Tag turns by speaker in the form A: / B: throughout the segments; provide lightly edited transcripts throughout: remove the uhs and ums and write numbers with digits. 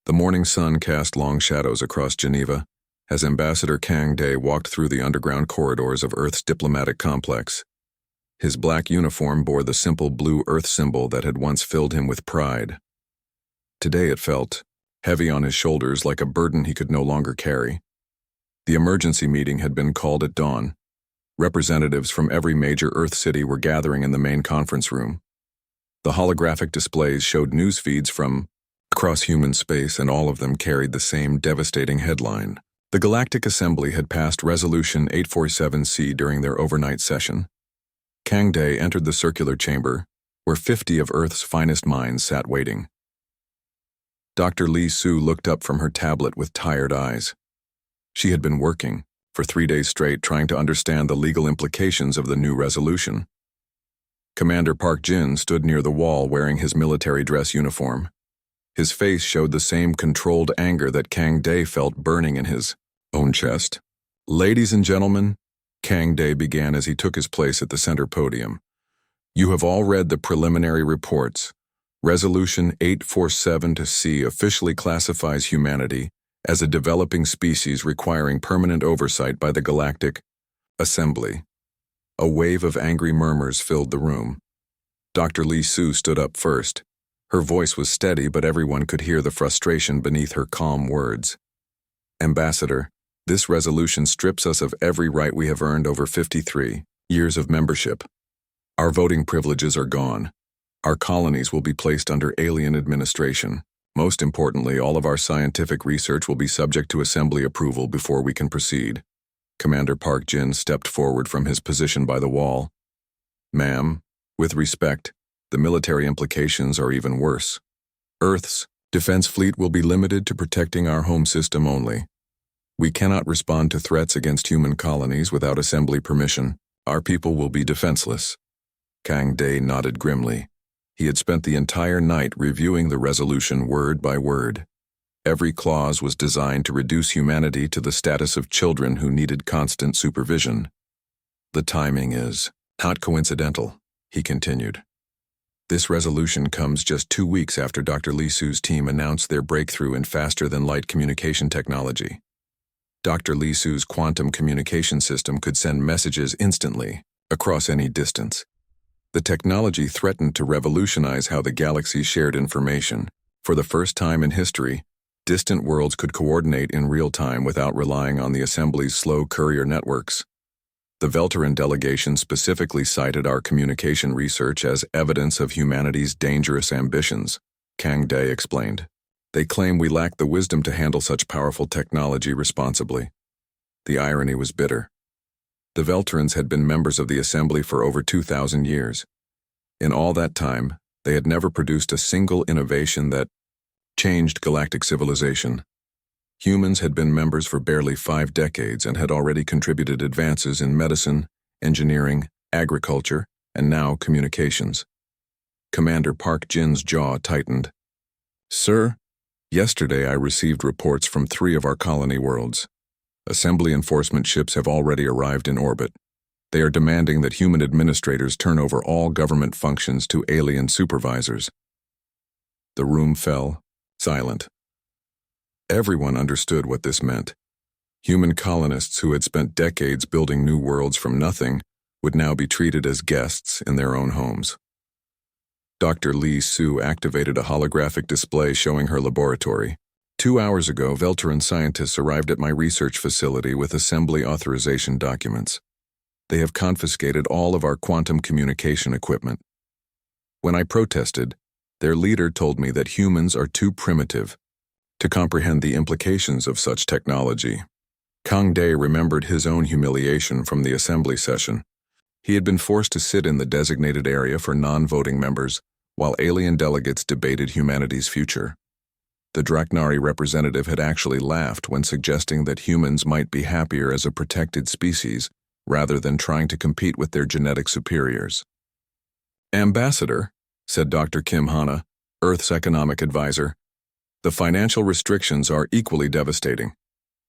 A: The morning sun cast long shadows across Geneva as Ambassador Kang Day walked through the underground corridors of Earth's diplomatic complex. His black uniform bore the simple blue Earth symbol that had once filled him with pride. Today it felt heavy on his shoulders, like a burden he could no longer carry. The emergency meeting had been called at dawn. Representatives from every major Earth city were gathering in the main conference room. The holographic displays showed news feeds from across human space, and all of them carried the same devastating headline. The Galactic Assembly had passed Resolution 847C during their overnight session. Kang Day entered the circular chamber, where 50 of Earth's finest minds sat waiting. Dr. Lee Su looked up from her tablet with tired eyes. She had been working for 3 days straight trying to understand the legal implications of the new resolution. Commander Park Jin stood near the wall wearing his military dress uniform. His face showed the same controlled anger that Kang Day felt burning in his own chest. "Ladies and gentlemen," Kang Day began as he took his place at the center podium, "you have all read the preliminary reports. Resolution 847C officially classifies humanity as a developing species requiring permanent oversight by the Galactic Assembly." A wave of angry murmurs filled the room. Dr. Lee Su stood up first. Her voice was steady, but everyone could hear the frustration beneath her calm words. "Ambassador, this resolution strips us of every right we have earned over 53 years of membership. Our voting privileges are gone. Our colonies will be placed under alien administration. Most importantly, all of our scientific research will be subject to Assembly approval before we can proceed." Commander Park Jin stepped forward from his position by the wall. "Ma'am, with respect, the military implications are even worse. Earth's defense fleet will be limited to protecting our home system only. We cannot respond to threats against human colonies without Assembly permission. Our people will be defenseless." Kang Day nodded grimly. He had spent the entire night reviewing the resolution word by word. Every clause was designed to reduce humanity to the status of children who needed constant supervision. "The timing is not coincidental," he continued. "This resolution comes just 2 weeks after Dr. Lee Su's team announced their breakthrough in faster-than-light communication technology. Dr. Lee Su's quantum communication system could send messages instantly, across any distance. The technology threatened to revolutionize how the galaxy shared information. For the first time in history, distant worlds could coordinate in real time without relying on the Assembly's slow courier networks. The Velteran delegation specifically cited our communication research as evidence of humanity's dangerous ambitions," Kang Day explained. "They claim we lack the wisdom to handle such powerful technology responsibly." The irony was bitter. The Velterans had been members of the Assembly for over 2,000 years. In all that time, they had never produced a single innovation that changed galactic civilization. Humans had been members for barely 5 decades and had already contributed advances in medicine, engineering, agriculture, and now communications. Commander Park Jin's jaw tightened. "Sir, yesterday I received reports from 3 of our colony worlds. Assembly enforcement ships have already arrived in orbit. They are demanding that human administrators turn over all government functions to alien supervisors." The room fell silent. Everyone understood what this meant. Human colonists who had spent decades building new worlds from nothing would now be treated as guests in their own homes. Dr. Lee Su activated a holographic display showing her laboratory. 2 hours ago, Velteran scientists arrived at my research facility with Assembly authorization documents. They have confiscated all of our quantum communication equipment. When I protested, their leader told me that humans are too primitive to comprehend the implications of such technology. Kang Day remembered his own humiliation from the Assembly session. He had been forced to sit in the designated area for non-voting members, while alien delegates debated humanity's future. The Draknari representative had actually laughed when suggesting that humans might be happier as a protected species, rather than trying to compete with their genetic superiors. "Ambassador," said Dr. Kim Hana, Earth's economic advisor, "the financial restrictions are equally devastating.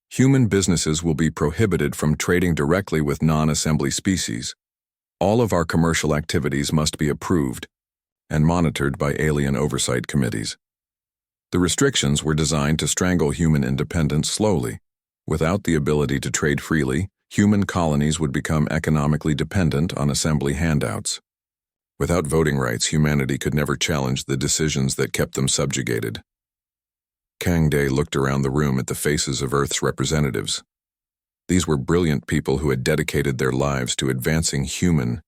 A: Human businesses will be prohibited from trading directly with non-assembly species. All of our commercial activities must be approved and monitored by alien oversight committees." The restrictions were designed to strangle human independence slowly. Without the ability to trade freely, human colonies would become economically dependent on assembly handouts. Without voting rights, humanity could never challenge the decisions that kept them subjugated. Kang Day looked around the room at the faces of Earth's representatives. These were brilliant people who had dedicated their lives to advancing human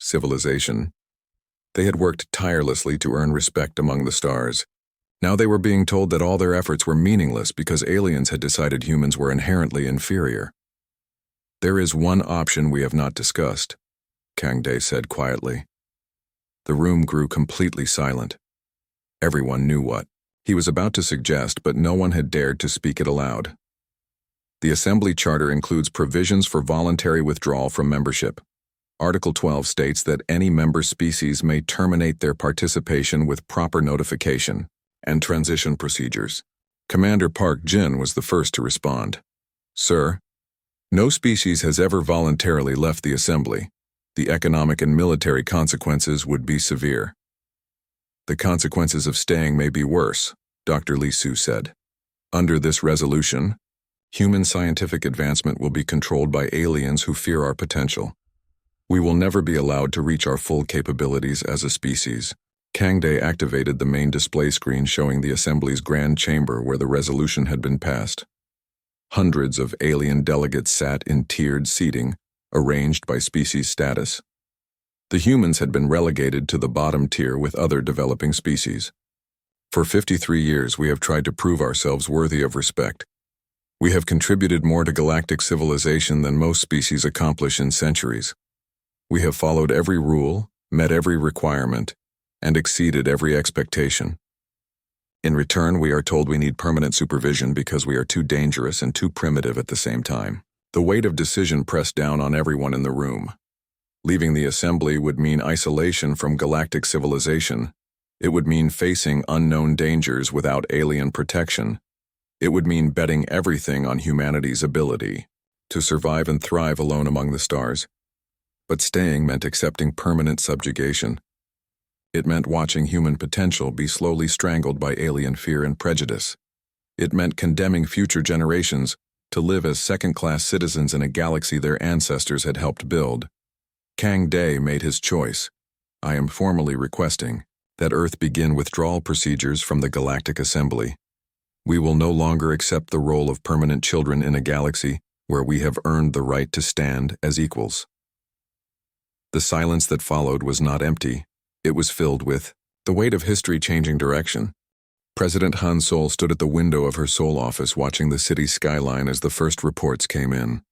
A: civilization. They had worked tirelessly to earn respect among the stars. Now they were being told that all their efforts were meaningless because aliens had decided humans were inherently inferior. "There is one option we have not discussed," Kang Day said quietly. The room grew completely silent. Everyone knew what he was about to suggest, but no one had dared to speak it aloud. The Assembly Charter includes provisions for voluntary withdrawal from membership. Article 12 states that any member species may terminate their participation with proper notification and transition procedures. Commander Park Jin was the first to respond. "Sir, no species has ever voluntarily left the Assembly. The economic and military consequences would be severe." "The consequences of staying may be worse," Dr. Lee Su said. "Under this resolution, human scientific advancement will be controlled by aliens who fear our potential. We will never be allowed to reach our full capabilities as a species." Kang Day activated the main display screen showing the Assembly's grand chamber where the resolution had been passed. Hundreds of alien delegates sat in tiered seating, arranged by species status. The humans had been relegated to the bottom tier with other developing species. "For 53 years we have tried to prove ourselves worthy of respect. We have contributed more to galactic civilization than most species accomplish in centuries. We have followed every rule, met every requirement, and exceeded every expectation. In return, we are told we need permanent supervision because we are too dangerous and too primitive at the same time." The weight of decision pressed down on everyone in the room. Leaving the Assembly would mean isolation from galactic civilization. It would mean facing unknown dangers without alien protection. It would mean betting everything on humanity's ability to survive and thrive alone among the stars. But staying meant accepting permanent subjugation. It meant watching human potential be slowly strangled by alien fear and prejudice. It meant condemning future generations to live as second-class citizens in a galaxy their ancestors had helped build. Kang Day made his choice. "I am formally requesting that Earth begin withdrawal procedures from the Galactic Assembly. We will no longer accept the role of permanent children in a galaxy where we have earned the right to stand as equals." The silence that followed was not empty. It was filled with the weight of history changing direction. President Han Sol stood at the window of her Seoul office watching the city's skyline as the first reports came in.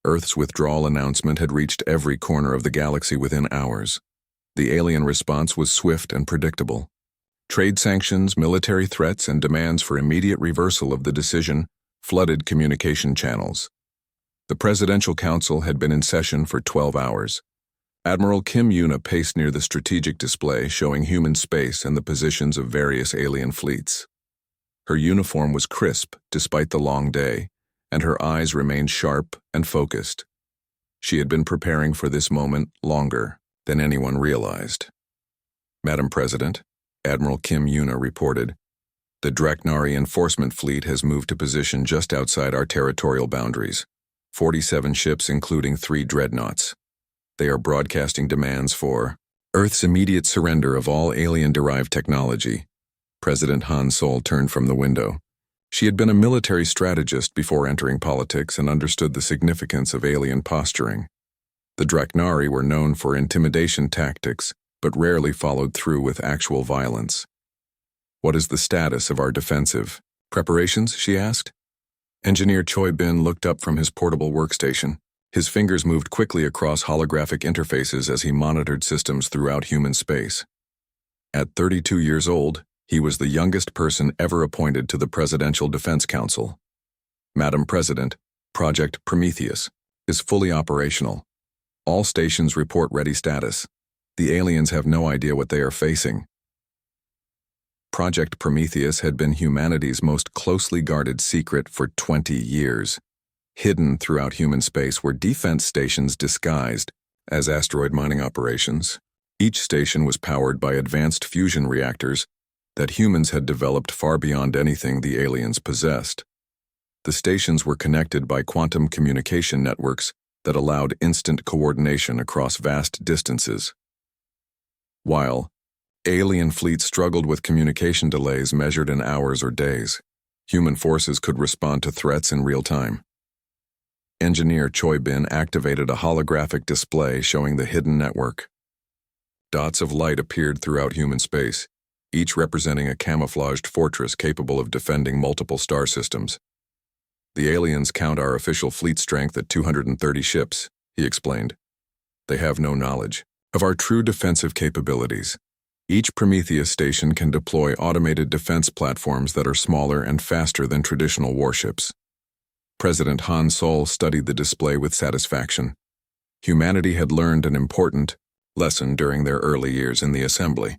A: Earth's withdrawal announcement had reached every corner of the galaxy within hours. The alien response was swift and predictable. Trade sanctions, military threats, and demands for immediate reversal of the decision flooded communication channels. The Presidential Council had been in session for 12 hours. Admiral Kim Yuna paced near the strategic display showing human space and the positions of various alien fleets. Her uniform was crisp despite the long day, and her eyes remained sharp and focused. She had been preparing for this moment longer than anyone realized. "Madam President," Admiral Kim Yuna reported, "the Draknari enforcement fleet has moved to position just outside our territorial boundaries. 47 ships including 3 dreadnoughts. They are broadcasting demands for Earth's immediate surrender of all alien-derived technology." President Han Sol turned from the window. She had been a military strategist before entering politics and understood the significance of alien posturing. The Draknari were known for intimidation tactics, but rarely followed through with actual violence. "What is the status of our defensive preparations?" she asked. Engineer Choi Bin looked up from his portable workstation. His fingers moved quickly across holographic interfaces as he monitored systems throughout human space. At 32 years old, he was the youngest person ever appointed to the Presidential Defense Council. "Madam President, Project Prometheus is fully operational. All stations report ready status. The aliens have no idea what they are facing." Project Prometheus had been humanity's most closely guarded secret for 20 years. Hidden throughout human space were defense stations disguised as asteroid mining operations. Each station was powered by advanced fusion reactors that humans had developed far beyond anything the aliens possessed. The stations were connected by quantum communication networks that allowed instant coordination across vast distances. While alien fleets struggled with communication delays measured in hours or days, human forces could respond to threats in real time. Engineer Choi Bin activated a holographic display showing the hidden network. Dots of light appeared throughout human space, each representing a camouflaged fortress capable of defending multiple star systems. The aliens count our official fleet strength at 230 ships, he explained. They have no knowledge of our true defensive capabilities. Each Prometheus station can deploy automated defense platforms that are smaller and faster than traditional warships. President Han Sol studied the display with satisfaction. Humanity had learned an important lesson during their early years in the assembly.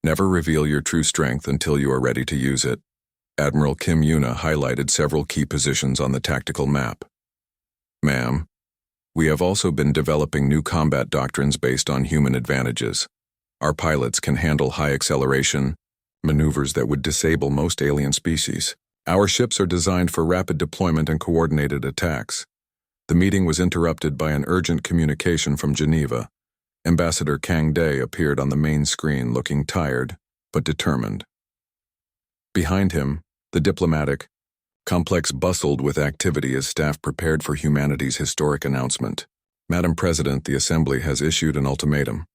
A: Never reveal your true strength until you are ready to use it. Admiral Kim Yuna highlighted several key positions on the tactical map. Ma'am, we have also been developing new combat doctrines based on human advantages. Our pilots can handle high acceleration maneuvers that would disable most alien species. Our ships are designed for rapid deployment and coordinated attacks. The meeting was interrupted by an urgent communication from Geneva. Ambassador Kang Dae appeared on the main screen looking tired, but determined. Behind him, the diplomatic complex bustled with activity as staff prepared for humanity's historic announcement. Madam President, the Assembly has issued an ultimatum.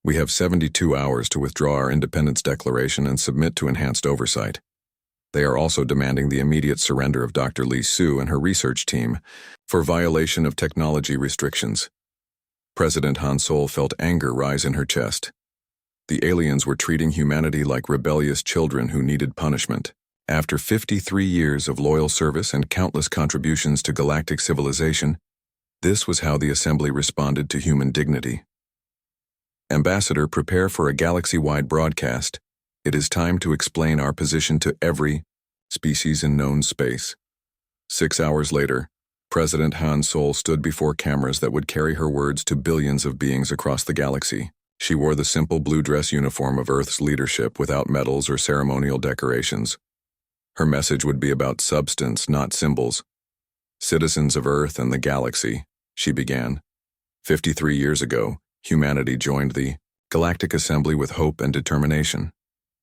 A: We have 72 hours to withdraw our independence declaration and submit to enhanced oversight. They are also demanding the immediate surrender of Dr. Lee Su and her research team for violation of technology restrictions. President Han Sol felt anger rise in her chest. The aliens were treating humanity like rebellious children who needed punishment. After 53 years of loyal service and countless contributions to galactic civilization, this was how the Assembly responded to human dignity. Ambassador, prepare for a galaxy-wide broadcast. It is time to explain our position to every species in known space. 6 hours later, President Han Sol stood before cameras that would carry her words to billions of beings across the galaxy. She wore the simple blue dress uniform of Earth's leadership without medals or ceremonial decorations. Her message would be about substance, not symbols. Citizens of Earth and the galaxy, she began. 53 years ago, humanity joined the Galactic Assembly with hope and determination.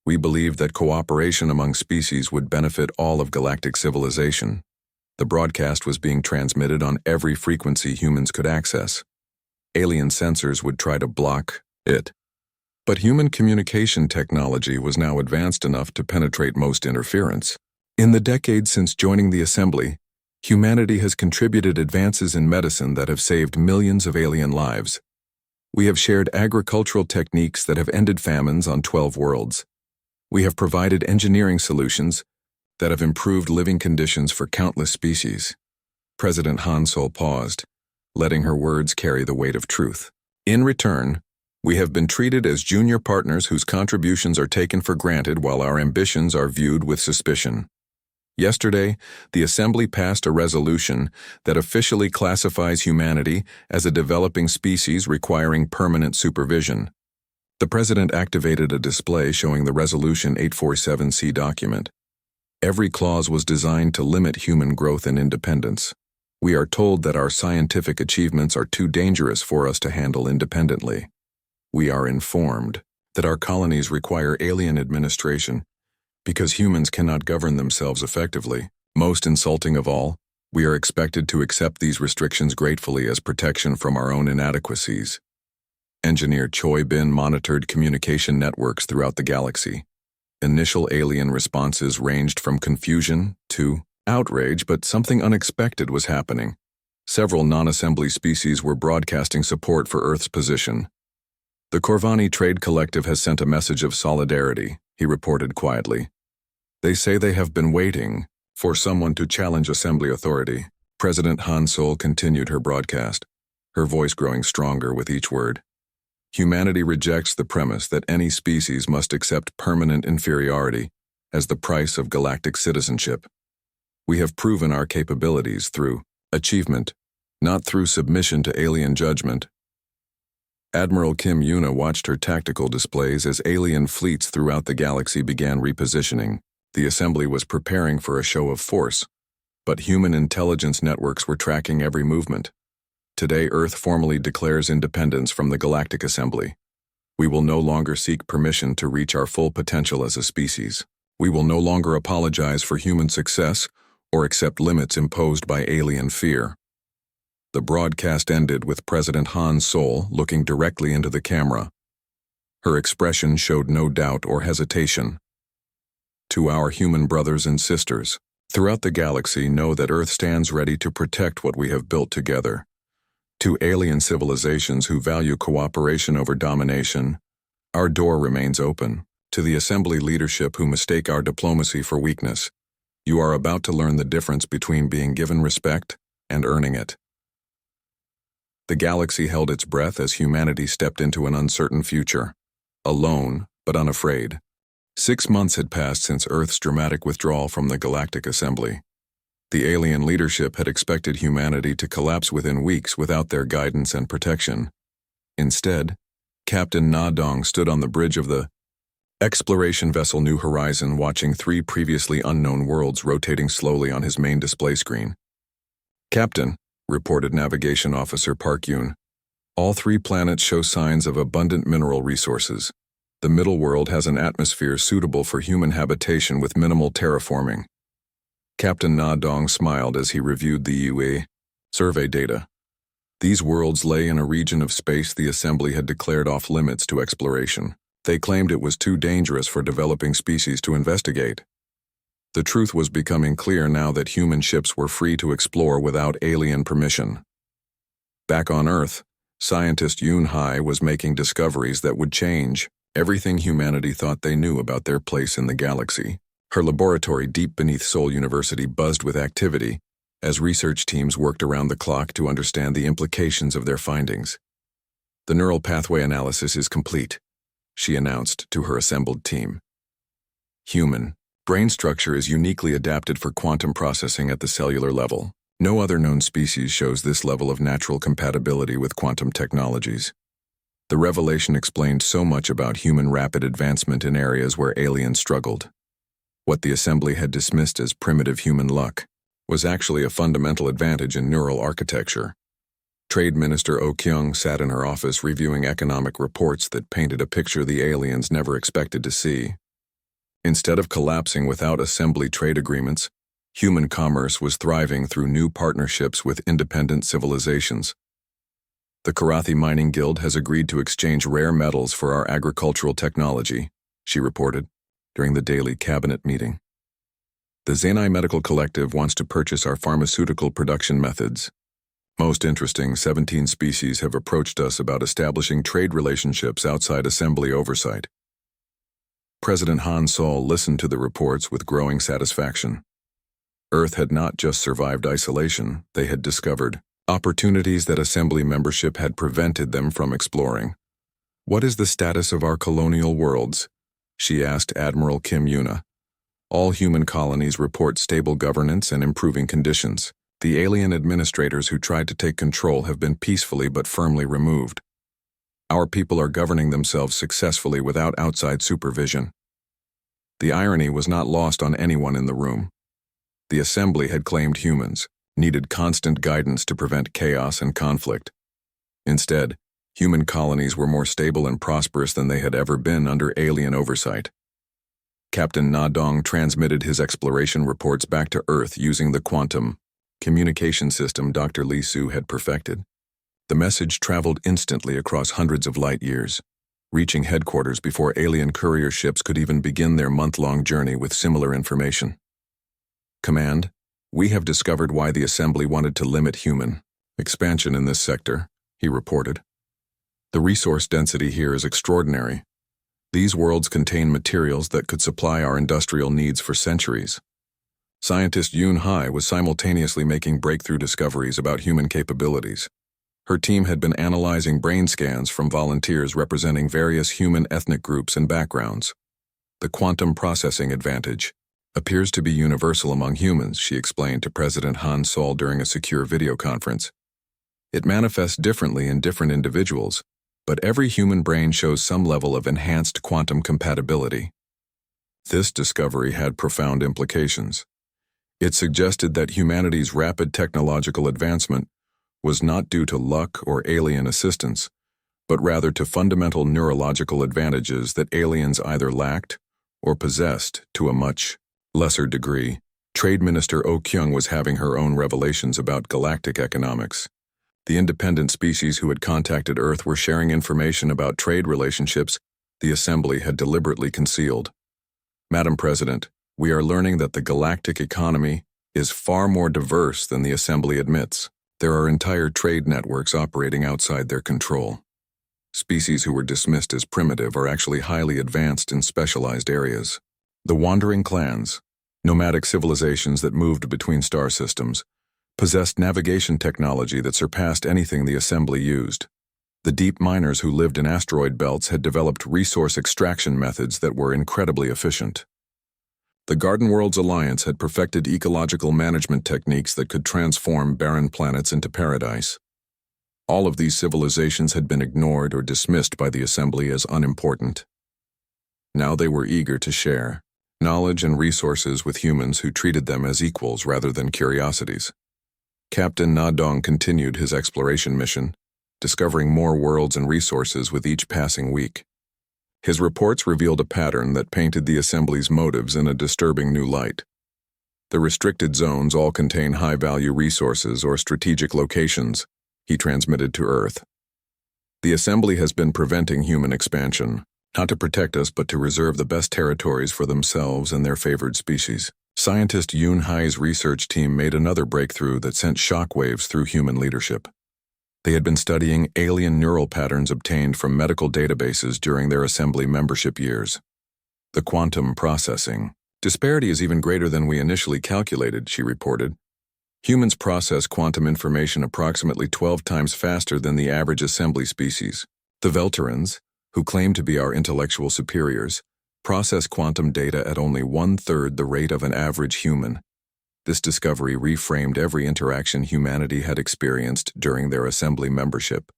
A: We believed that cooperation among species would benefit all of galactic civilization. The broadcast was being transmitted on every frequency humans could access. Alien sensors would try to block it. But human communication technology was now advanced enough to penetrate most interference. In the decades since joining the Assembly, humanity has contributed advances in medicine that have saved millions of alien lives. We have shared agricultural techniques that have ended famines on 12 worlds. We have provided engineering solutions that have improved living conditions for countless species. President Han Sol paused, letting her words carry the weight of truth. In return, we have been treated as junior partners whose contributions are taken for granted while our ambitions are viewed with suspicion. Yesterday, the Assembly passed a resolution that officially classifies humanity as a developing species requiring permanent supervision. The President activated a display showing the Resolution 847C document. Every clause was designed to limit human growth and independence. We are told that our scientific achievements are too dangerous for us to handle independently. We are informed that our colonies require alien administration because humans cannot govern themselves effectively. Most insulting of all, we are expected to accept these restrictions gratefully as protection from our own inadequacies. Engineer Choi Bin monitored communication networks throughout the galaxy. Initial alien responses ranged from confusion to outrage, but something unexpected was happening. Several non-assembly species were broadcasting support for Earth's position. The Corvani Trade Collective has sent a message of solidarity, he reported quietly. They say they have been waiting for someone to challenge Assembly authority. President Han Sol continued her broadcast, her voice growing stronger with each word. Humanity rejects the premise that any species must accept permanent inferiority as the price of galactic citizenship. We have proven our capabilities through achievement, not through submission to alien judgment. Admiral Kim Yuna watched her tactical displays as alien fleets throughout the galaxy began repositioning. The assembly was preparing for a show of force, but human intelligence networks were tracking every movement. Today, Earth formally declares independence from the Galactic Assembly. We will no longer seek permission to reach our full potential as a species. We will no longer apologize for human success or accept limits imposed by alien fear. The broadcast ended with President Han Sol looking directly into the camera. Her expression showed no doubt or hesitation. To our human brothers and sisters throughout the galaxy, know that Earth stands ready to protect what we have built together. To alien civilizations who value cooperation over domination, our door remains open. To the Assembly leadership who mistake our diplomacy for weakness, you are about to learn the difference between being given respect and earning it. The galaxy held its breath as humanity stepped into an uncertain future, alone but unafraid. 6 months had passed since Earth's dramatic withdrawal from the Galactic Assembly. The alien leadership had expected humanity to collapse within weeks without their guidance and protection. Instead, Captain Na Dong stood on the bridge of the exploration vessel New Horizon, watching 3 previously unknown worlds rotating slowly on his main display screen. "Captain," reported Navigation Officer Park Yoon, "all 3 planets show signs of abundant mineral resources. The middle world has an atmosphere suitable for human habitation with minimal terraforming." Captain Na Dong smiled as he reviewed the UA survey data. These worlds lay in a region of space the Assembly had declared off limits to exploration. They claimed it was too dangerous for developing species to investigate. The truth was becoming clear now that human ships were free to explore without alien permission. Back on Earth, scientist Yoon Hai was making discoveries that would change everything humanity thought they knew about their place in the galaxy. Her laboratory deep beneath Seoul University buzzed with activity as research teams worked around the clock to understand the implications of their findings. "The neural pathway analysis is complete," she announced to her assembled team. "Human brain structure is uniquely adapted for quantum processing at the cellular level. No other known species shows this level of natural compatibility with quantum technologies." The revelation explained so much about human rapid advancement in areas where aliens struggled. What the Assembly had dismissed as primitive human luck was actually a fundamental advantage in neural architecture. Trade Minister Oh Kyung sat in her office reviewing economic reports that painted a picture the aliens never expected to see. Instead of collapsing without Assembly trade agreements, human commerce was thriving through new partnerships with independent civilizations. "The Karathi Mining Guild has agreed to exchange rare metals for our agricultural technology," she reported during the daily cabinet meeting. "The Zainai Medical Collective wants to purchase our pharmaceutical production methods. Most interesting, 17 species have approached us about establishing trade relationships outside Assembly oversight." President Han Sol listened to the reports with growing satisfaction. Earth had not just survived isolation, they had discovered opportunities that Assembly membership had prevented them from exploring. "What is the status of our colonial worlds?" she asked Admiral Kim Yuna. "All human colonies report stable governance and improving conditions. The alien administrators who tried to take control have been peacefully but firmly removed. Our people are governing themselves successfully without outside supervision." The irony was not lost on anyone in the room. The Assembly had claimed humans needed constant guidance to prevent chaos and conflict. Instead, human colonies were more stable and prosperous than they had ever been under alien oversight. Captain Na Dong transmitted his exploration reports back to Earth using the quantum communication system Dr. Lee Su had perfected. The message traveled instantly across hundreds of light years, reaching headquarters before alien courier ships could even begin their month-long journey with similar information. "Command, we have discovered why the Assembly wanted to limit human expansion in this sector," he reported. "The resource density here is extraordinary. These worlds contain materials that could supply our industrial needs for centuries." Scientist Yoon Hai was simultaneously making breakthrough discoveries about human capabilities. Her team had been analyzing brain scans from volunteers representing various human ethnic groups and backgrounds. "The quantum processing advantage appears to be universal among humans," she explained to President Han Sol during a secure video conference. "It manifests differently in different individuals, but every human brain shows some level of enhanced quantum compatibility. This discovery had profound implications. It suggested that humanity's rapid technological advancement was not due to luck or alien assistance, but rather to fundamental neurological advantages that aliens either lacked or possessed to a much lesser degree. Trade Minister Oh Kyung was having her own revelations about galactic economics. The independent species who had contacted Earth were sharing information about trade relationships the Assembly had deliberately concealed. Madam President, we are learning that the galactic economy is far more diverse than the Assembly admits. There are entire trade networks operating outside their control. Species who were dismissed as primitive are actually highly advanced in specialized areas. The wandering clans, nomadic civilizations that moved between star systems, possessed navigation technology that surpassed anything the Assembly used. The deep miners who lived in asteroid belts had developed resource extraction methods that were incredibly efficient. The Garden Worlds Alliance had perfected ecological management techniques that could transform barren planets into paradise. All of these civilizations had been ignored or dismissed by the Assembly as unimportant. Now they were eager to share knowledge and resources with humans who treated them as equals rather than curiosities. Captain Na Dong continued his exploration mission, discovering more worlds and resources with each passing week. His reports revealed a pattern that painted the Assembly's motives in a disturbing new light. The restricted zones all contain high-value resources or strategic locations, he transmitted to Earth. The Assembly has been preventing human expansion, not to protect us but to reserve the best territories for themselves and their favored species. Scientist Yoon Hai's research team made another breakthrough that sent shockwaves through human leadership. They had been studying alien neural patterns obtained from medical databases during their Assembly membership years. The quantum processing disparity is even greater than we initially calculated, she reported. Humans process quantum information approximately 12 times faster than the average Assembly species. The Velterans, who claim to be our intellectual superiors, process quantum data at only 1/3 the rate of an average human. This discovery reframed every interaction humanity had experienced during their Assembly membership.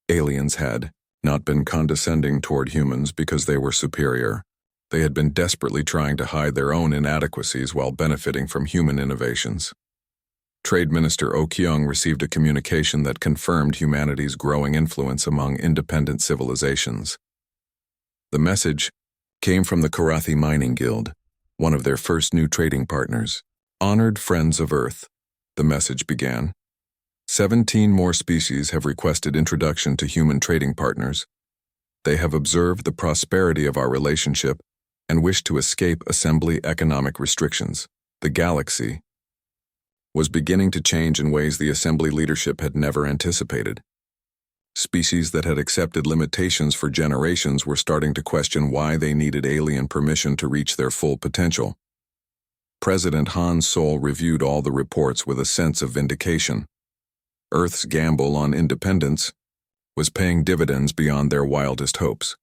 A: Aliens had not been condescending toward humans because they were superior. They had been desperately trying to hide their own inadequacies while benefiting from human innovations. Trade Minister Oh Kyung received a communication that confirmed humanity's growing influence among independent civilizations. The message came from the Karathi Mining Guild, one of their first new trading partners. Honored friends of Earth, the message began. 17 more species have requested introduction to human trading partners. They have observed the prosperity of our relationship and wish to escape Assembly economic restrictions. The galaxy was beginning to change in ways the Assembly leadership had never anticipated. Species that had accepted limitations for generations were starting to question why they needed alien permission to reach their full potential. President Han Sol reviewed all the reports with a sense of vindication. Earth's gamble on independence was paying dividends beyond their wildest hopes.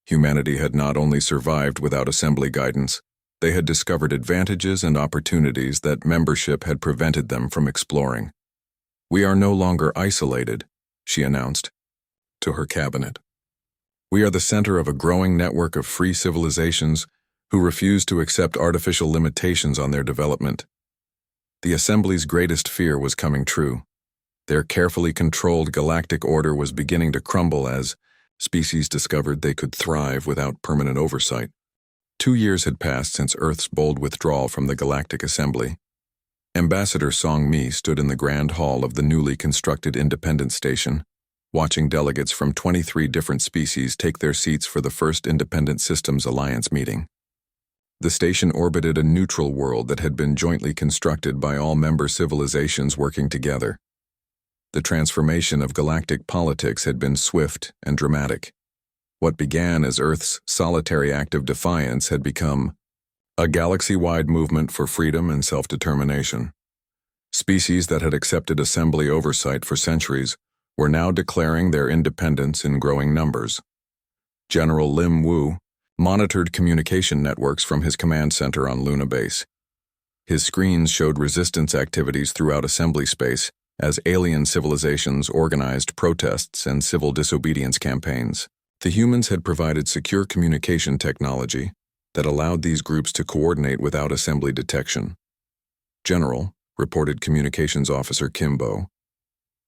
A: Humanity had not only survived without Assembly guidance, they had discovered advantages and opportunities that membership had prevented them from exploring. We are no longer isolated, she announced to her cabinet. We are the center of a growing network of free civilizations who refuse to accept artificial limitations on their development. The Assembly's greatest fear was coming true. Their carefully controlled galactic order was beginning to crumble as species discovered they could thrive without permanent oversight. 2 years had passed since Earth's bold withdrawal from the Galactic Assembly. Ambassador Song Mi stood in the grand hall of the newly constructed Independence Station, watching delegates from 23 different species take their seats for the first Independent Systems Alliance meeting. The station orbited a neutral world that had been jointly constructed by all member civilizations working together. The transformation of galactic politics had been swift and dramatic. What began as Earth's solitary act of defiance had become a galaxy-wide movement for freedom and self-determination. Species that had accepted Assembly oversight for centuries were now declaring their independence in growing numbers. General Lim Wu monitored communication networks from his command center on Luna Base. His screens showed resistance activities throughout Assembly space, as alien civilizations organized protests and civil disobedience campaigns. The humans had provided secure communication technology that allowed these groups to coordinate without assembly detection. General, reported Communications Officer Kimbo,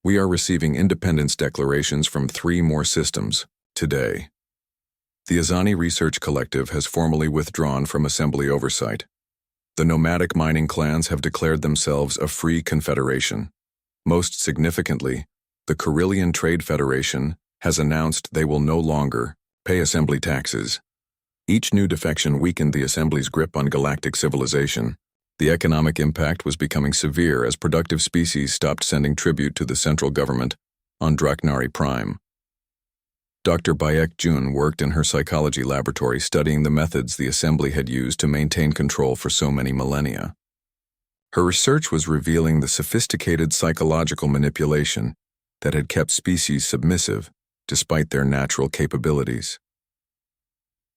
A: we are receiving independence declarations from 3 more systems today. The Azani Research Collective has formally withdrawn from assembly oversight. The nomadic mining clans have declared themselves a free confederation. Most significantly, the Carillion Trade Federation has announced they will no longer pay assembly taxes. Each new defection weakened the assembly's grip on galactic civilization. The economic impact was becoming severe as productive species stopped sending tribute to the central government on Draknari Prime. Dr. Bayek Jun worked in her psychology laboratory studying the methods the assembly had used to maintain control for so many millennia. Her research was revealing the sophisticated psychological manipulation that had kept species submissive despite their natural capabilities.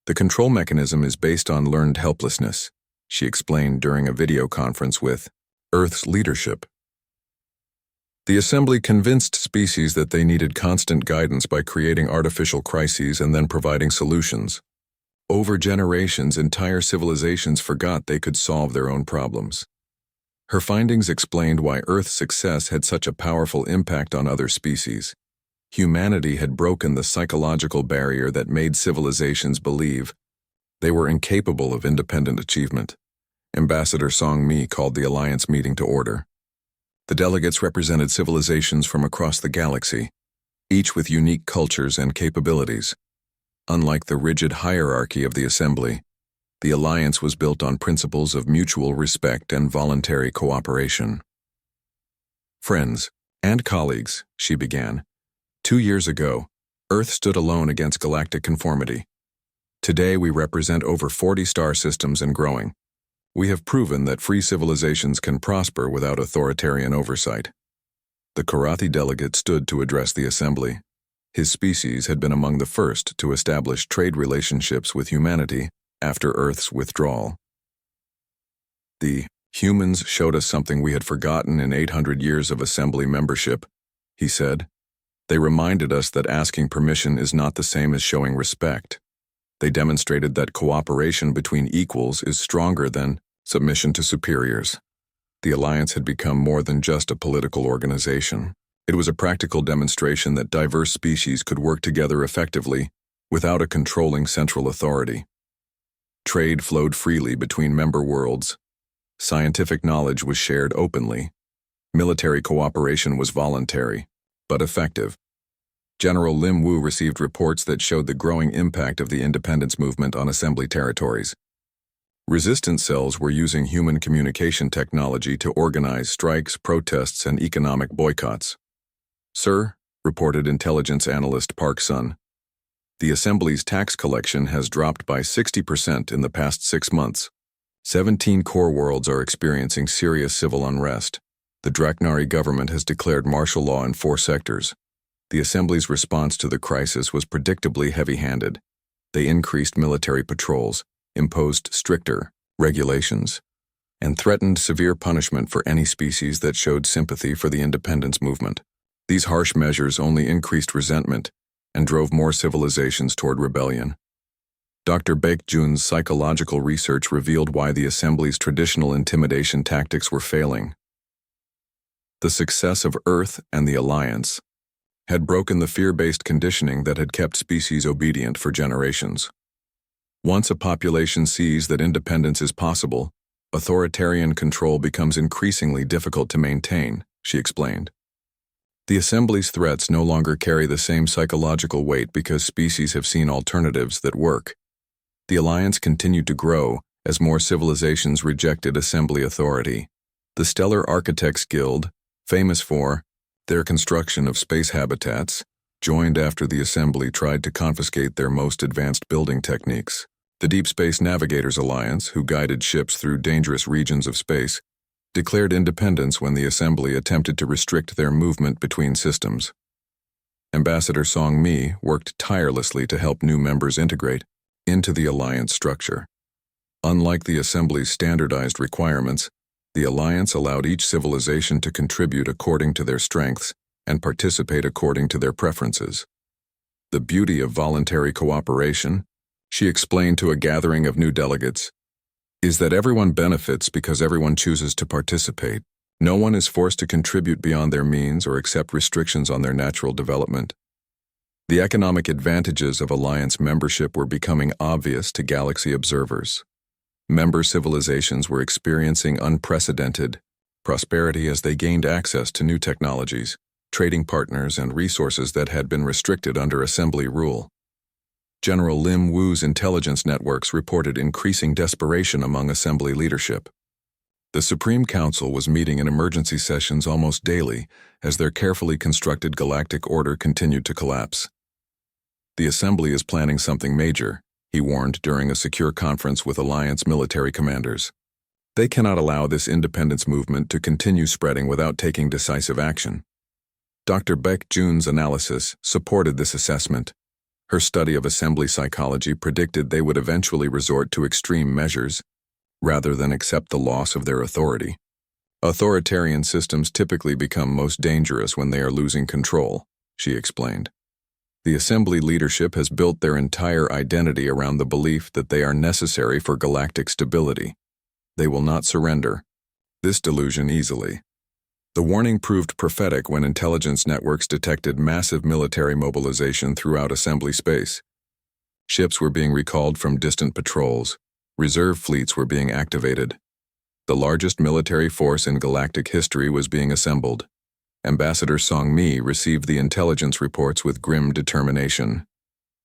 A: The control mechanism is based on learned helplessness, she explained during a video conference with Earth's leadership. The assembly convinced species that they needed constant guidance by creating artificial crises and then providing solutions. Over generations, entire civilizations forgot they could solve their own problems. Her findings explained why Earth's success had such a powerful impact on other species. Humanity had broken the psychological barrier that made civilizations believe they were incapable of independent achievement. Ambassador Song Mi called the Alliance meeting to order. The delegates represented civilizations from across the galaxy, each with unique cultures and capabilities. Unlike the rigid hierarchy of the Assembly, the Alliance was built on principles of mutual respect and voluntary cooperation. Friends and colleagues, she began. 2 years ago, Earth stood alone against galactic conformity. Today we represent over 40 star systems and growing. We have proven that free civilizations can prosper without authoritarian oversight. The Karathi delegate stood to address the assembly. His species had been among the first to establish trade relationships with humanity after Earth's withdrawal. The humans showed us something we had forgotten in 800 years of assembly membership, he said. They reminded us that asking permission is not the same as showing respect. They demonstrated that cooperation between equals is stronger than submission to superiors. The Alliance had become more than just a political organization. It was a practical demonstration that diverse species could work together effectively without a controlling central authority. Trade flowed freely between member worlds. Scientific knowledge was shared openly. Military cooperation was voluntary, but effective. General Lim Wu received reports that showed the growing impact of the independence movement on assembly territories. Resistance cells were using human communication technology to organize strikes, protests, and economic boycotts. Sir, reported intelligence analyst Park Sun, the Assembly's tax collection has dropped by 60% in the past 6 months. 17 core worlds are experiencing serious civil unrest. The Draknari government has declared martial law in 4 sectors. The Assembly's response to the crisis was predictably heavy-handed. They increased military patrols, imposed stricter regulations, and threatened severe punishment for any species that showed sympathy for the independence movement. These harsh measures only increased resentment and drove more civilizations toward rebellion. Dr. Baekjun's psychological research revealed why the Assembly's traditional intimidation tactics were failing. The success of Earth and the Alliance had broken the fear-based conditioning that had kept species obedient for generations. Once a population sees that independence is possible, authoritarian control becomes increasingly difficult to maintain, she explained. The Assembly's threats no longer carry the same psychological weight because species have seen alternatives that work. The Alliance continued to grow as more civilizations rejected Assembly authority. The Stellar Architects Guild, famous for their construction of space habitats, joined after the Assembly tried to confiscate their most advanced building techniques. The Deep Space Navigators Alliance, who guided ships through dangerous regions of space, declared independence when the Assembly attempted to restrict their movement between systems. Ambassador Song Mi worked tirelessly to help new members integrate into the Alliance structure. Unlike the Assembly's standardized requirements, The alliance allowed each civilization to contribute according to their strengths and participate according to their preferences. The beauty of voluntary cooperation, she explained to a gathering of new delegates, is that everyone benefits because everyone chooses to participate. No one is forced to contribute beyond their means or accept restrictions on their natural development. The economic advantages of alliance membership were becoming obvious to galaxy observers. Member civilizations were experiencing unprecedented prosperity as they gained access to new technologies, trading partners, and resources that had been restricted under assembly rule. General Lim Wu's intelligence networks reported increasing desperation among assembly leadership. The Supreme Council was meeting in emergency sessions almost daily as their carefully constructed galactic order continued to collapse. The Assembly is planning something major, he warned during a secure conference with Alliance military commanders. They cannot allow this independence movement to continue spreading without taking decisive action. Dr. Beck Jun's analysis supported this assessment. Her study of assembly psychology predicted they would eventually resort to extreme measures, rather than accept the loss of their authority. Authoritarian systems typically become most dangerous when they are losing control, she explained. The Assembly leadership has built their entire identity around the belief that they are necessary for galactic stability. They will not surrender this delusion easily. The warning proved prophetic when intelligence networks detected massive military mobilization throughout Assembly space. Ships were being recalled from distant patrols. Reserve fleets were being activated. The largest military force in galactic history was being assembled. Ambassador Song Mi received the intelligence reports with grim determination.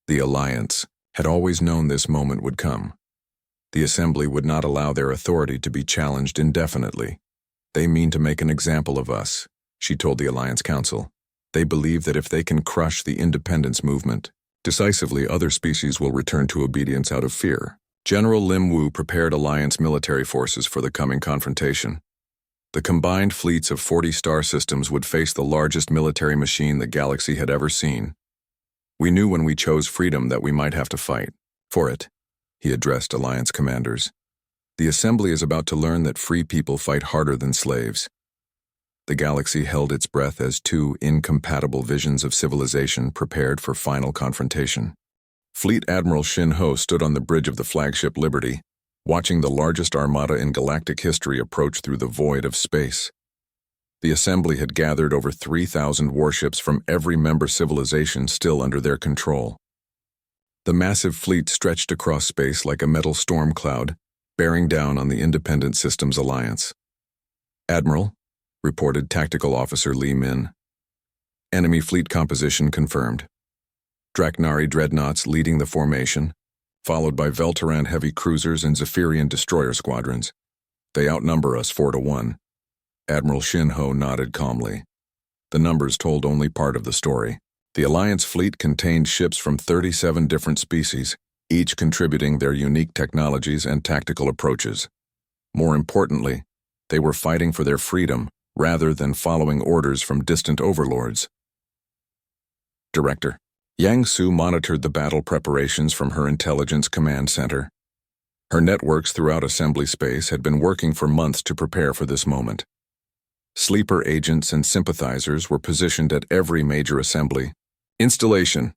A: The Alliance had always known this moment would come. The Assembly would not allow their authority to be challenged indefinitely. They mean to make an example of us, she told the Alliance Council. They believe that if they can crush the independence movement, decisively other species will return to obedience out of fear. General Lim Wu prepared Alliance military forces for the coming confrontation. The combined fleets of 40 star systems would face the largest military machine the galaxy had ever seen. We knew when we chose freedom that we might have to fight for it, he addressed Alliance commanders. The Assembly is about to learn that free people fight harder than slaves. The galaxy held its breath as two incompatible visions of civilization prepared for final confrontation. Fleet Admiral Shin Ho stood on the bridge of the flagship Liberty, watching the largest armada in galactic history approach through the void of space. The Assembly had gathered over 3,000 warships from every member civilization still under their control. The massive fleet stretched across space like a metal storm cloud, bearing down on the Independent Systems Alliance. Admiral, reported Tactical Officer Li Min. Enemy fleet composition confirmed. Draknari dreadnoughts leading the formation, followed by Velteran heavy cruisers and Zephyrian destroyer squadrons. They outnumber us 4-1. Admiral Shin Ho nodded calmly. The numbers told only part of the story. The Alliance fleet contained ships from 37 different species, each contributing their unique technologies and tactical approaches. More importantly, they were fighting for their freedom rather than following orders from distant overlords. Director Yang Su monitored the battle preparations from her intelligence command center. Her networks throughout assembly space had been working for months to prepare for this moment. Sleeper agents and sympathizers were positioned at every major assembly. Installation.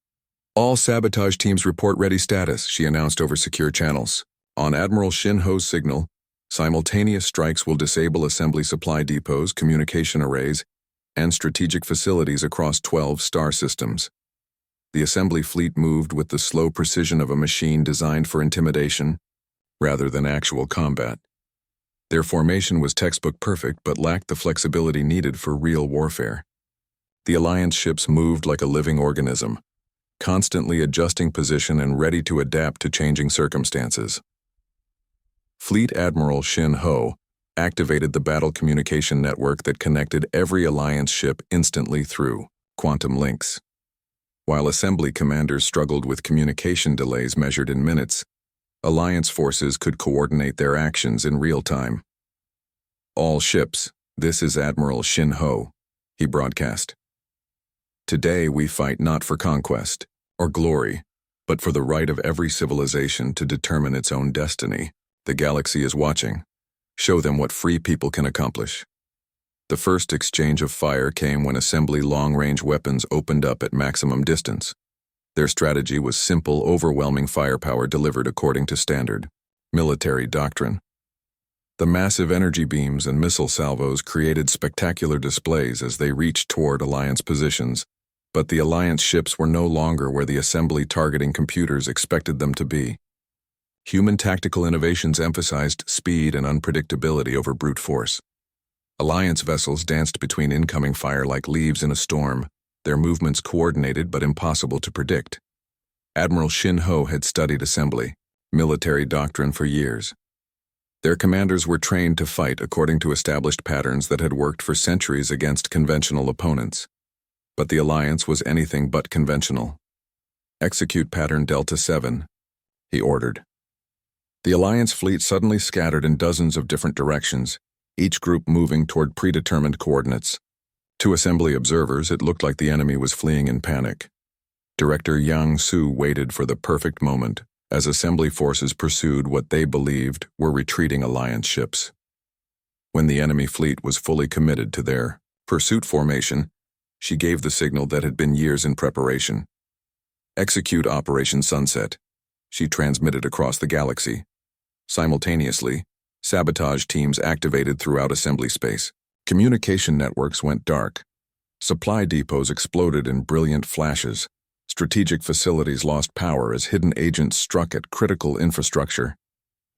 A: All sabotage teams report ready status, she announced over secure channels. On Admiral Shin Ho's signal, simultaneous strikes will disable assembly supply depots, communication arrays, and strategic facilities across 12 star systems. The assembly fleet moved with the slow precision of a machine designed for intimidation, rather than actual combat. Their formation was textbook perfect but lacked the flexibility needed for real warfare. The Alliance ships moved like a living organism, constantly adjusting position and ready to adapt to changing circumstances. Fleet Admiral Shin Ho activated the battle communication network that connected every Alliance ship instantly through quantum links. While assembly commanders struggled with communication delays measured in minutes, Alliance forces could coordinate their actions in real time. All ships, this is Admiral Shin Ho, he broadcast. Today we fight not for conquest or glory, but for the right of every civilization to determine its own destiny. The galaxy is watching. Show them what free people can accomplish. The first exchange of fire came when assembly long-range weapons opened up at maximum distance. Their strategy was simple, overwhelming firepower delivered according to standard military doctrine. The massive energy beams and missile salvos created spectacular displays as they reached toward Alliance positions, but the Alliance ships were no longer where the assembly targeting computers expected them to be. Human tactical innovations emphasized speed and unpredictability over brute force. Alliance vessels danced between incoming fire like leaves in a storm, their movements coordinated but impossible to predict. Admiral Shin Ho had studied assembly, military doctrine for years. Their commanders were trained to fight according to established patterns that had worked for centuries against conventional opponents. But the Alliance was anything but conventional. Execute pattern Delta 7, he ordered. The Alliance fleet suddenly scattered in dozens of different directions, each group moving toward predetermined coordinates. To assembly observers, it looked like the enemy was fleeing in panic. Director Yang Su waited for the perfect moment as assembly forces pursued what they believed were retreating Alliance ships. When the enemy fleet was fully committed to their pursuit formation, she gave the signal that had been years in preparation. Execute Operation Sunset, she transmitted across the galaxy. Simultaneously, sabotage teams activated throughout assembly space. Communication networks went dark. Supply depots exploded in brilliant flashes. Strategic facilities lost power as hidden agents struck at critical infrastructure.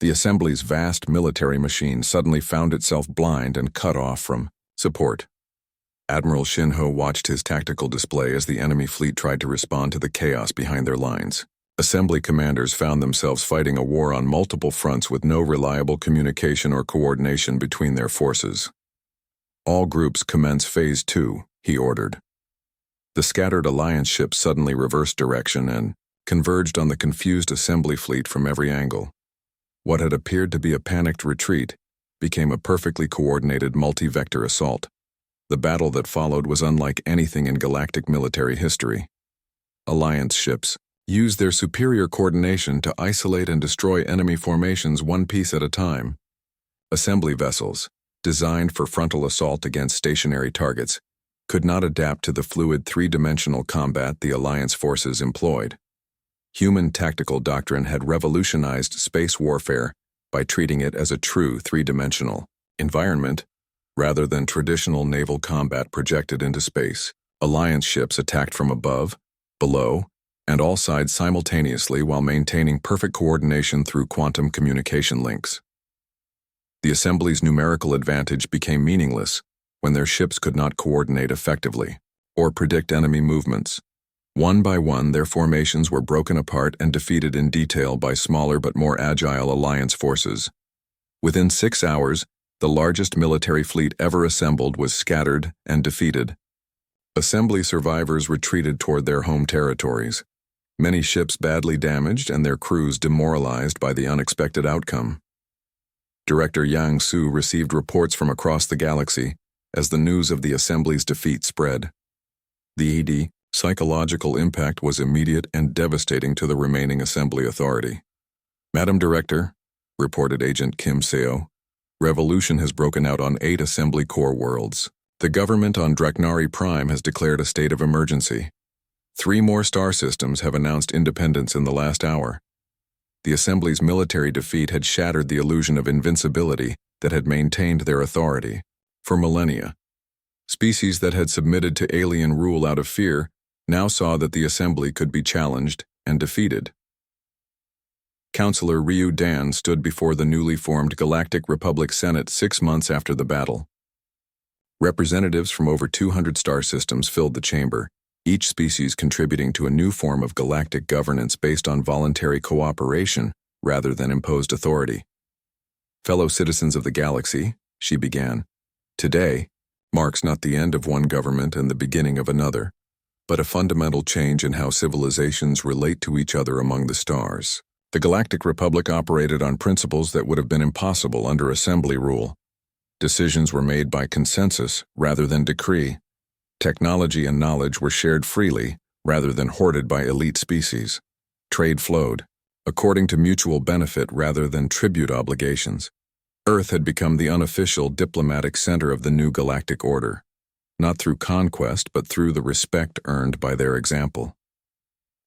A: The assembly's vast military machine suddenly found itself blind and cut off from support. Admiral Shin Ho watched his tactical display as the enemy fleet tried to respond to the chaos behind their lines. Assembly commanders found themselves fighting a war on multiple fronts with no reliable communication or coordination between their forces. All groups commence Phase 2, he ordered. The scattered Alliance ships suddenly reversed direction and converged on the confused assembly fleet from every angle. What had appeared to be a panicked retreat became a perfectly coordinated multi-vector assault. The battle that followed was unlike anything in galactic military history. Alliance ships used their superior coordination to isolate and destroy enemy formations one piece at a time. Assembly vessels, designed for frontal assault against stationary targets, could not adapt to the fluid three-dimensional combat the Alliance forces employed. Human tactical doctrine had revolutionized space warfare by treating it as a true three-dimensional environment rather than traditional naval combat projected into space. Alliance ships attacked from above, below, and all sides simultaneously while maintaining perfect coordination through quantum communication links. The assembly's numerical advantage became meaningless when their ships could not coordinate effectively or predict enemy movements. One by one, their formations were broken apart and defeated in detail by smaller but more agile Alliance forces. Within 6 hours, the largest military fleet ever assembled was scattered and defeated. Assembly survivors retreated toward their home territories, many ships badly damaged and their crews demoralized by the unexpected outcome. Director Yang Su received reports from across the galaxy as the news of the assembly's defeat spread. The psychological impact was immediate and devastating to the remaining assembly authority. Madam Director, reported Agent Kim Seo, revolution has broken out on 8 assembly core worlds. The government on Draknari Prime has declared a state of emergency. 3 more star systems have announced independence in the last hour. The Assembly's military defeat had shattered the illusion of invincibility that had maintained their authority for millennia. Species that had submitted to alien rule out of fear now saw that the Assembly could be challenged and defeated. Councillor Ryu Dan stood before the newly formed Galactic Republic Senate 6 months after the battle. Representatives from over 200 star systems filled the chamber, each species contributing to a new form of galactic governance based on voluntary cooperation rather than imposed authority. Fellow citizens of the galaxy, she began, today marks not the end of one government and the beginning of another, but a fundamental change in how civilizations relate to each other among the stars. The Galactic Republic operated on principles that would have been impossible under assembly rule. Decisions were made by consensus rather than decree. Technology and knowledge were shared freely rather than hoarded by elite species. Trade flowed, according to mutual benefit rather than tribute obligations. Earth had become the unofficial diplomatic center of the new galactic order, not through conquest but through the respect earned by their example.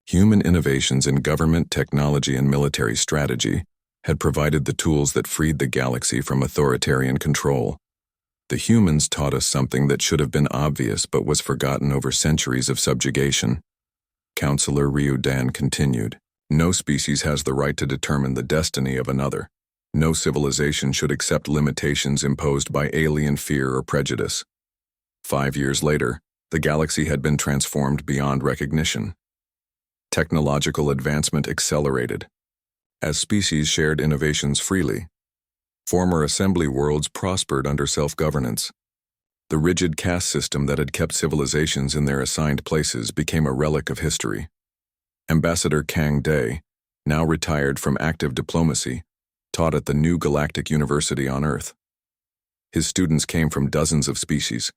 A: Human innovations in government, technology, and military strategy had provided the tools that freed the galaxy from authoritarian control. The humans taught us something that should have been obvious but was forgotten over centuries of subjugation. Counselor Ryudan continued, "No species has the right to determine the destiny of another. No civilization should accept limitations imposed by alien fear or prejudice." 5 years later, the galaxy had been transformed beyond recognition. Technological advancement accelerated. As species shared innovations freely, former assembly worlds prospered under self-governance. The rigid caste system that had kept civilizations in their assigned places became a relic of history. Ambassador Kang Day, now retired from active diplomacy, taught at the new Galactic University on Earth. His students came from dozens of species,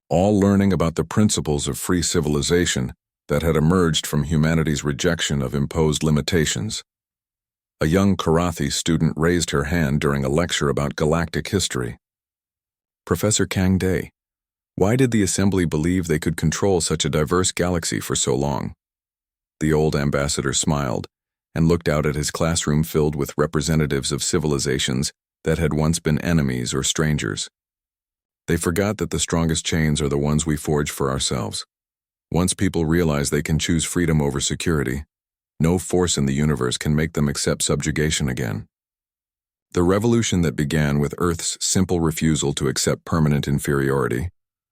A: all learning about the principles of free civilization that had emerged from humanity's rejection of imposed limitations. A young Karathi student raised her hand during a lecture about galactic history. "Professor Kang Day, why did the Assembly believe they could control such a diverse galaxy for so long?" The old ambassador smiled and looked out at his classroom filled with representatives of civilizations that had once been enemies or strangers. "They forgot that the strongest chains are the ones we forge for ourselves. Once people realize they can choose freedom over security, no force in the universe can make them accept subjugation again." The revolution that began with Earth's simple refusal to accept permanent inferiority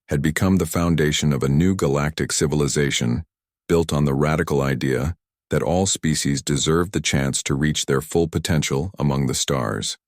A: had become the foundation of a new galactic civilization built on the radical idea that all species deserved the chance to reach their full potential among the stars.